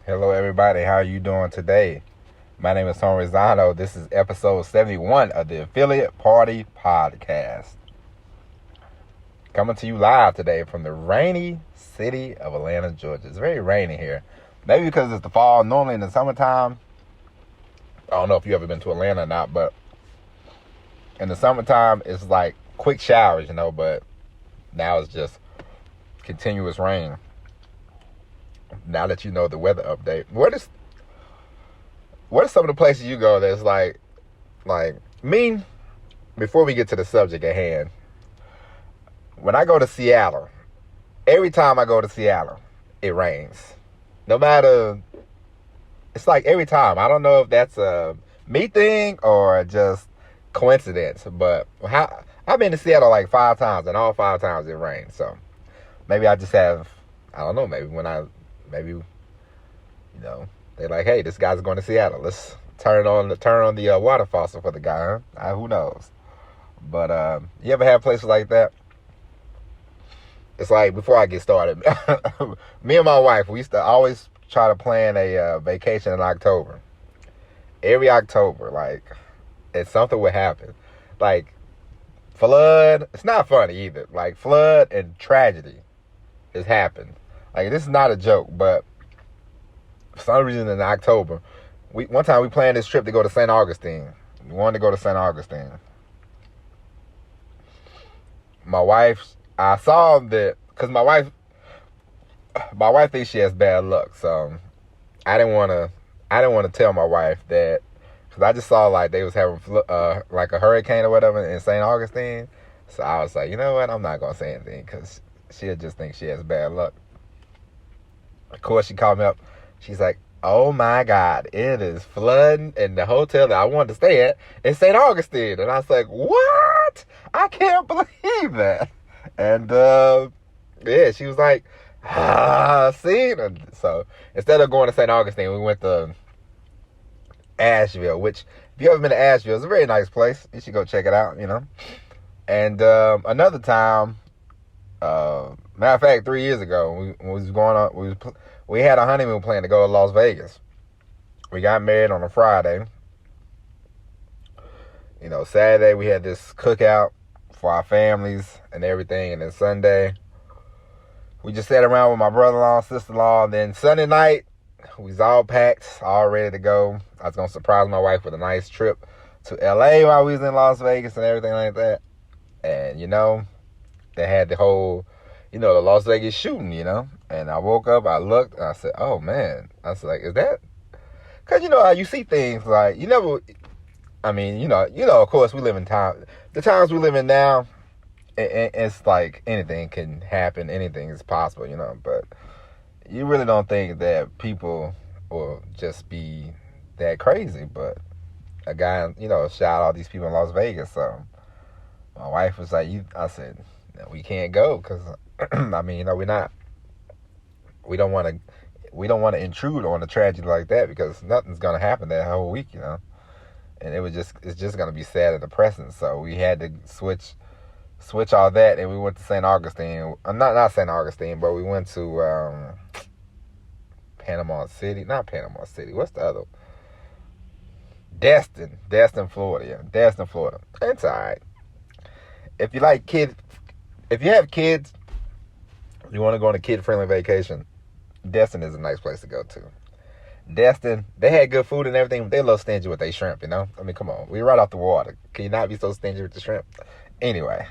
Hello, everybody. How are you doing today? My name is Tony Rizzano. This is episode 71 of the Affiliate Party Podcast. Coming to you live today from the rainy city of Atlanta, Georgia. It's very rainy here. Maybe because it's the fall. Normally in the summertime, I don't know if you ever been to Atlanta or not, but in the summertime, it's like quick showers, but now it's just continuous rain. Now that you know the weather update, what are some of the places you go that's like me? Before we get to the subject at hand, when I go to Seattle, every time I go to Seattle, it rains. No matter, it's like every time. I don't know if that's a me thing or just coincidence, but I've been to Seattle like 5 times, and all 5 times it rained. So maybe I just have, I don't know, maybe they're like, hey, this guy's going to Seattle. Let's turn on the water faucet for the guy. Huh? Who knows? But you ever have places like that? It's like, before I get started, me and my wife, we used to always try to plan a vacation in October. Every October, and something would happen. Like, flood. It's not funny either. Like, flood and tragedy has happened. Like, this is not a joke, but for some reason in October, one time we planned this trip to go to St. Augustine. We wanted to go to St. Augustine. My wife, I saw that, because my wife thinks she has bad luck, so I didn't want to tell my wife that, because I just saw they was having like a hurricane or whatever in St. Augustine. So I was like, you know what, I'm not gonna say anything, because she'll just think she has bad luck. Of course, she called me up. She's like, oh my God, it is flooding in the hotel that I wanted to stay at in St. Augustine. And I was like, what? I can't believe that. And yeah, she was like, see? And so instead of going to St. Augustine, we went to Asheville, which, if you ever been to Asheville, it's a very nice place. You should go check it out, And another time, matter of fact, 3 years ago, we had a honeymoon plan to go to Las Vegas. We got married on a Friday. Saturday we had this cookout for our families and everything, and then Sunday we just sat around with my brother-in-law, sister-in-law, and then Sunday night we was all packed, all ready to go. I was gonna surprise my wife with a nice trip to LA while we was in Las Vegas and everything like that. And they had the whole, the Las Vegas shooting, And I woke up, I looked, and I said, oh, man. I was like, is that? Because, how you see things, you never, of course, we live in time. The times we live in now, it's like anything can happen. Anything is possible, But you really don't think that people will just be that crazy. But a guy, shot all these people in Las Vegas. So my wife was like, I said, no, we can't go because, we don't want to intrude on a tragedy like that, because nothing's going to happen that whole week, and it's just going to be sad and depressing. So we had to switch all that, and we went to St. Augustine. Not St. Augustine, but we went to Panama City. Not Panama City. What's the other? Destin, Florida. Yeah, Destin, Florida. It's all right. If you like kids, if you have kids, you want to go on a kid-friendly vacation, Destin is a nice place to go to. Destin, they had good food and everything, but they're a little stingy with their shrimp, come on. We right off the water. Can you not be so stingy with the shrimp? Anyway,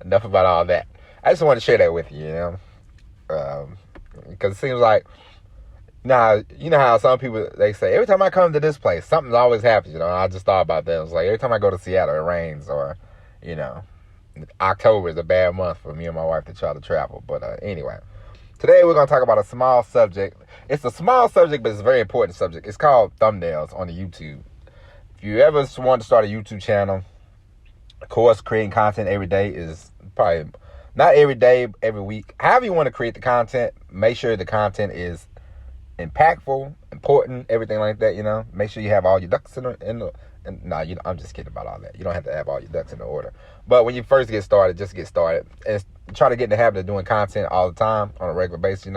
enough about all that. I just wanted to share that with you, because it seems like, you know how some people, they say, every time I come to this place, something always happens, I just thought about that. It was like, every time I go to Seattle, it rains, or, October is a bad month for me and my wife to try to travel. But anyway, today we're going to talk about a small subject. It's a small subject, but it's a very important subject. It's called thumbnails on the YouTube. If you ever want to start a YouTube channel, of course, creating content every day is probably not every day, every week. However you want to create the content, make sure the content is impactful, important, everything like that, Make sure you have all your ducks I'm just kidding about all that. You don't have to have all your ducks in the order. But when you first get started, just get started. And try to get in the habit of doing content all the time on a regular basis,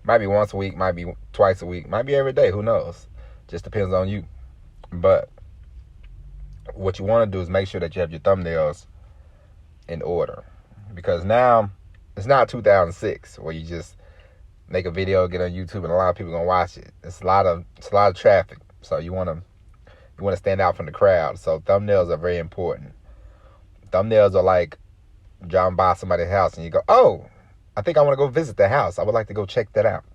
Might be once a week, might be twice a week, might be every day. Who knows? Just depends on you. But what you want to do is make sure that you have your thumbnails in order, because now it's not 2006 where you just make a video, get on YouTube, and a lot of people gonna watch it. It's a lot of traffic, so you want to stand out from the crowd. So thumbnails are very important. Thumbnails are like driving by somebody's house and you go, oh, I think I want to go visit the house. I would like to go check that out.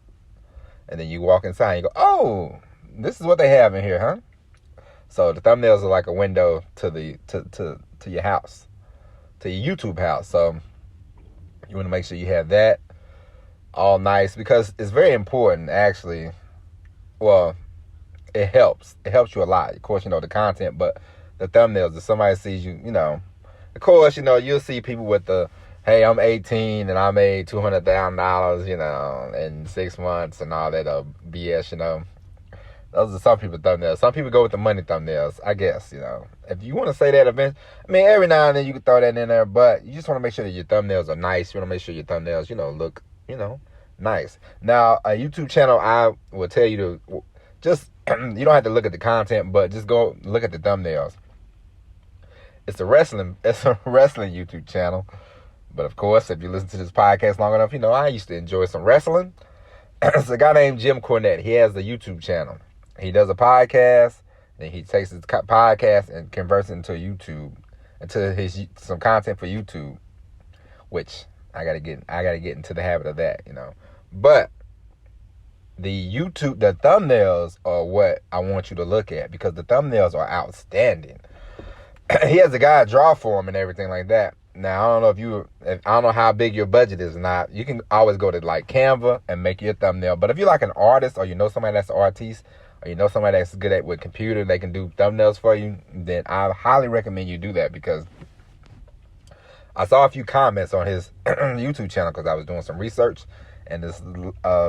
And then you walk inside and you go, oh, this is what they have in here, huh? So the thumbnails are like a window to to your house, to your YouTube house. So you want to make sure you have that all nice, because it's very important, actually. Well, it helps. It helps you a lot. Of course, the content, but the thumbnails, if somebody sees you, of course, you'll see people with the, hey, I'm 18 and I made $200,000, in 6 months and all that BS, Those are some people's thumbnails. Some people go with the money thumbnails, I guess, If you want to say that every now and then you can throw that in there, but you just want to make sure that your thumbnails are nice. You want to make sure your thumbnails, look, nice. Now, a YouTube channel, I will tell you to just, you don't have to look at the content, but just go look at the thumbnails. It's a wrestling YouTube channel. But of course, if you listen to this podcast long enough, I used to enjoy some wrestling. It's a guy named Jim Cornette. He has a YouTube channel. He does a podcast, and he takes his podcast and converts it into some content for YouTube, which I gotta get into the habit of that, But the thumbnails are what I want you to look at, because the thumbnails are outstanding. He has a guy draw for him and everything like that. Now, I don't know I don't know how big your budget is or not. You can always go to like Canva and make your thumbnail. But if you're like an artist, or somebody that's an artiste, or somebody that's good with computer, they can do thumbnails for you, then I highly recommend you do that, because I saw a few comments on his YouTube channel because I was doing some research, and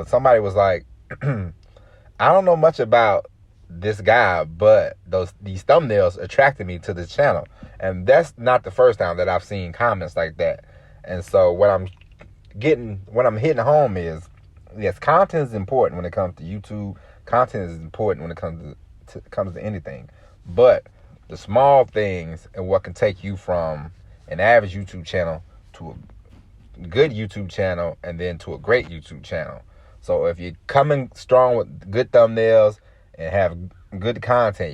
somebody was like, I don't know much about this guy, but these thumbnails attracted me to this channel. And that's not the first time that I've seen comments like that. And so what I'm hitting home is, yes, content is important when it comes to YouTube. Content is important when it comes to anything. But the small things and what can take you from an average YouTube channel to a good YouTube channel, and then to a great YouTube channel. So if you're coming strong with good thumbnails and have good content,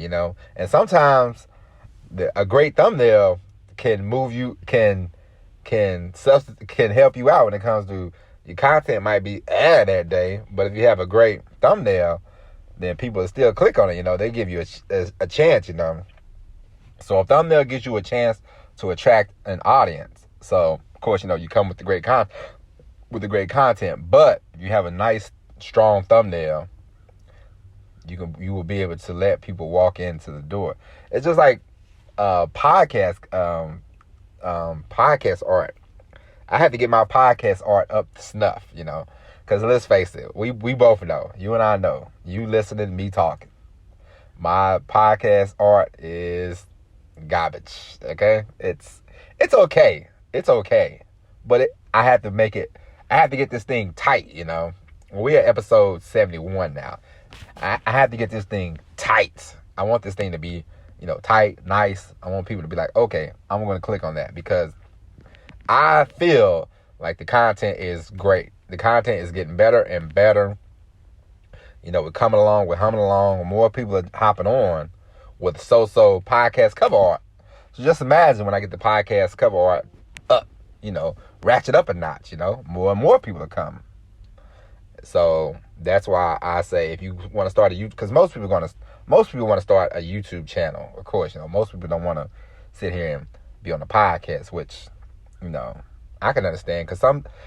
and sometimes a great thumbnail can move you, can help you out when it comes to your content. Might be that day, but if you have a great thumbnail, then people will still click on it. They give you a chance. So a thumbnail gives you a chance to attract an audience. So of course, you come with the great content, but if you have a nice, strong thumbnail, you will be able to let people walk into the door. It's just like podcast art. I had to get my podcast art up to snuff, because let's face it, we both know, you and I know, you listening to me talking, my podcast art is garbage. Okay, it's okay, but I have to get this thing tight. We're at episode 71 now. I have to get this thing tight. I want this thing to be, tight, nice. I want people to be like, okay, I'm going to click on that, because I feel like the content is great. The content is getting better and better. We're humming along. More people are hopping on with so podcast cover art. So just imagine when I get the podcast cover art up, ratchet up a notch, more and more people are coming. So that's why I say, if you want to start a YouTube, because most people want to start a YouTube channel. Of course, most people don't want to sit here and be on a podcast, which, I can understand, because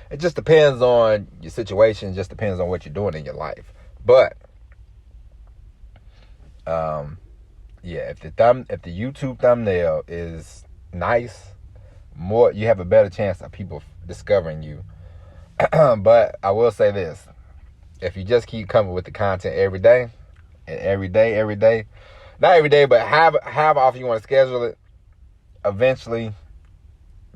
it just depends on your situation, just depends on what you're doing in your life. But if the YouTube thumbnail is nice, you have a better chance of people discovering you. But I will say this: if you just keep coming with the content every day, not every day, but however often you want to schedule it, eventually,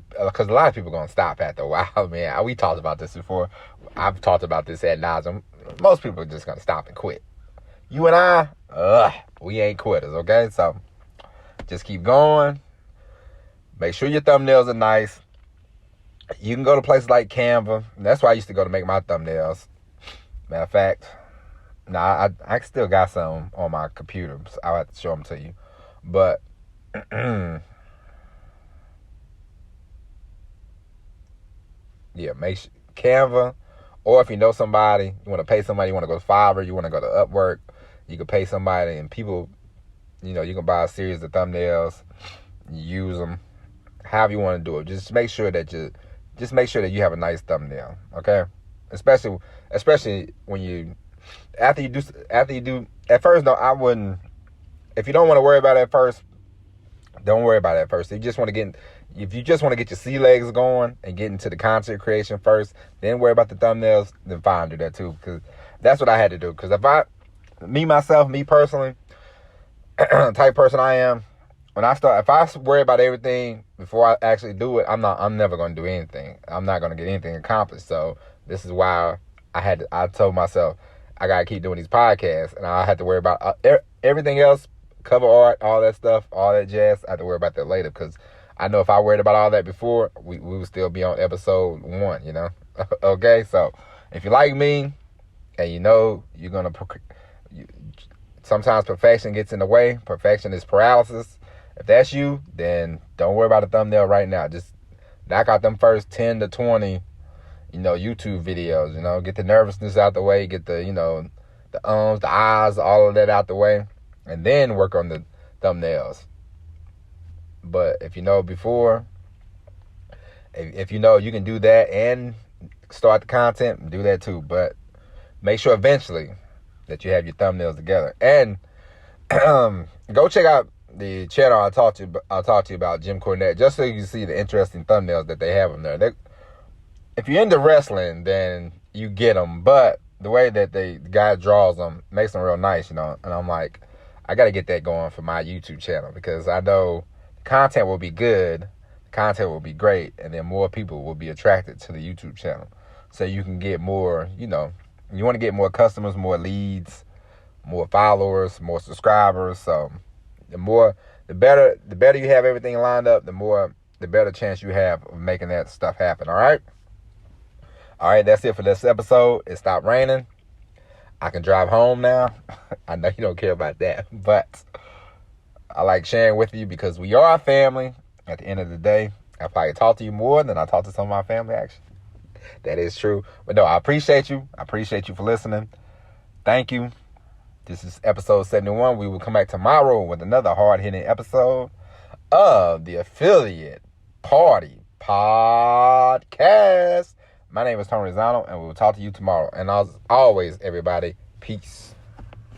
because a lot of people are going to stop after a while, man. We talked about this before. I've talked about this ad nauseum. most people are just going to stop and quit. You and I, we ain't quitters, okay? So just keep going. Make sure your thumbnails are nice. You can go to places like Canva. That's where I used to go to make my thumbnails. Matter of fact, I still got some on my computer, so I'll have to show them to you. But yeah, make sure Canva, or if you know somebody, you want to pay somebody, you want to go to Fiverr, you want to go to Upwork, you can pay somebody, and people, you can buy a series of thumbnails, use them, however you want to do it. Just make sure that you have a nice thumbnail, okay? Especially when you after you do at first. No, I wouldn't. If you don't want to worry about it at first, don't worry about it at first. If you just want to get your sea legs going and get into the content creation first, then worry about the thumbnails, then fine, do that too. Because that's what I had to do. Because me personally, type person I am, if I worry about everything before I actually do it, I'm never going to do anything. I'm not going to get anything accomplished. So this is why I told myself I got to keep doing these podcasts, and I had to worry about everything else, cover art, all that stuff, all that jazz. I have to worry about that later, because I know if I worried about all that before, we would still be on episode 1, Okay, so if you like me, and you're going to, sometimes perfection gets in the way. Perfection is paralysis. If that's you, then don't worry about the thumbnail right now. Just knock out them first 10 to 20, YouTube videos, get the nervousness out the way, get the, the ums, the ahs, all of that out the way, and then work on the thumbnails. But if you know before, if you know you can do that and start the content, do that too. But make sure eventually that you have your thumbnails together. And go check out the channel I'll talk to you about, Jim Cornette, just so you can see the interesting thumbnails that they have on there. If you're into wrestling, then you get them. But the way that the guy draws them makes them real nice, And I'm like, I got to get that going for my YouTube channel, because I know the content will be good, the content will be great, and then more people will be attracted to the YouTube channel. So you can get more, you want to get more customers, more leads, more followers, more subscribers. So the better you have everything lined up, the better chance you have of making that stuff happen. All right, that's it for this episode. It stopped raining. I can drive home now. I know you don't care about that, but I like sharing with you, because we are a family. At the end of the day, I probably talk to you more than I talk to some of my family, actually. That is true. But no, I appreciate you. I appreciate you for listening. Thank you. This is episode 71. We will come back tomorrow with another hard-hitting episode of the Affiliate Party Podcast. My name is Tony Rizzano, and we will talk to you tomorrow. And as always, everybody, peace.